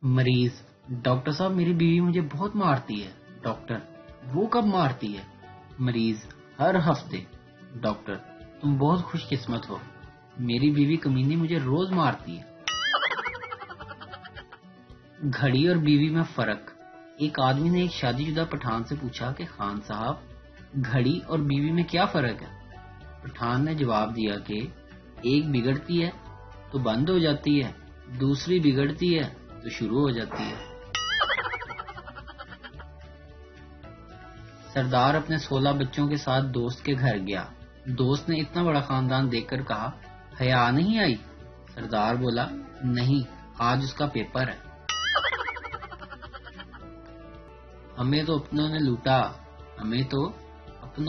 مریض: ڈاکٹر صاحب میری بیوی مجھے بہت مارتی ہے۔ ڈاکٹر: وہ کب مارتی ہے؟ مریض: ہر ہفتے۔ ڈاکٹر: تم بہت خوش قسمت ہو، میری بیوی کمینی مجھے روز مارتی ہے۔ گھڑی اور بیوی میں فرق۔ ایک آدمی نے ایک شادی شدہ پٹھان سے پوچھا کہ خان صاحب گھڑی اور بیوی میں کیا فرق ہے؟ پٹھان نے جواب دیا کہ ایک بگڑتی ہے تو بند ہو جاتی ہے، دوسری بگڑتی ہے تو شروع ہو جاتی ہے۔ سردار اپنے 16 بچوں کے ساتھ دوست کے گھر گیا۔ دوست نے اتنا بڑا خاندان دیکھ کر کہا، حیا نہیں آئی؟ سردار بولا، نہیں، آج اس کا پیپر ہے۔ ہمیں تو اپنوں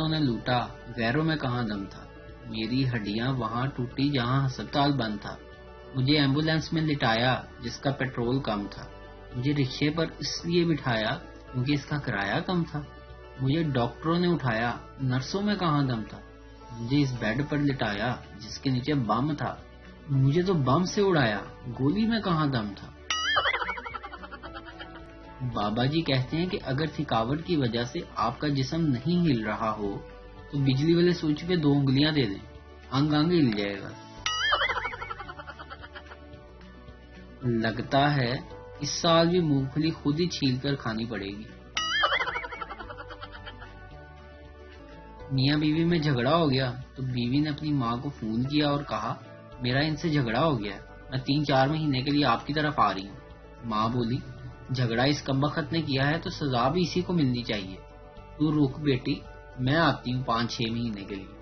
نے لوٹا، غیروں میں کہاں دم تھا۔ میری ہڈیاں وہاں ٹوٹی جہاں ہسپتال بند تھا۔ مجھے ایمبولینس میں لٹایا جس کا پیٹرول کم تھا۔ مجھے رکشے پر اس لیے بٹھایا کیونکہ اس کا کرایہ کم تھا۔ مجھے ڈاکٹروں نے اٹھایا، نرسوں میں کہاں دم تھا۔ مجھے اس بیڈ پر لٹایا جس کے نیچے بم تھا۔ مجھے تو بم سے اڑایا، گولی میں کہاں دم تھا۔ بابا جی کہتے ہیں کہ اگر تھکاوٹ کی وجہ سے آپ کا جسم نہیں ہل رہا ہو تو بجلی والے سوئچ پہ 2 انگلیاں دے دیں، انگ ہل جائے گا۔ لگتا ہے اس سال بھی مونگ پھلی خود ہی چھیل کر کھانی پڑے گی۔ میاں بیوی میں جھگڑا ہو گیا تو بیوی نے اپنی ماں کو فون کیا اور کہا، میرا ان سے جھگڑا ہو گیا ہے، میں 3-4 مہینے کے لیے آپ کی طرف آ رہی ہوں۔ ماں بولی، جھگڑا اس کمبخت نے کیا ہے تو سزا بھی اسی کو ملنی چاہیے۔ تو رک بیٹی، میں آتی ہوں 5-6 مہینے کے لیے۔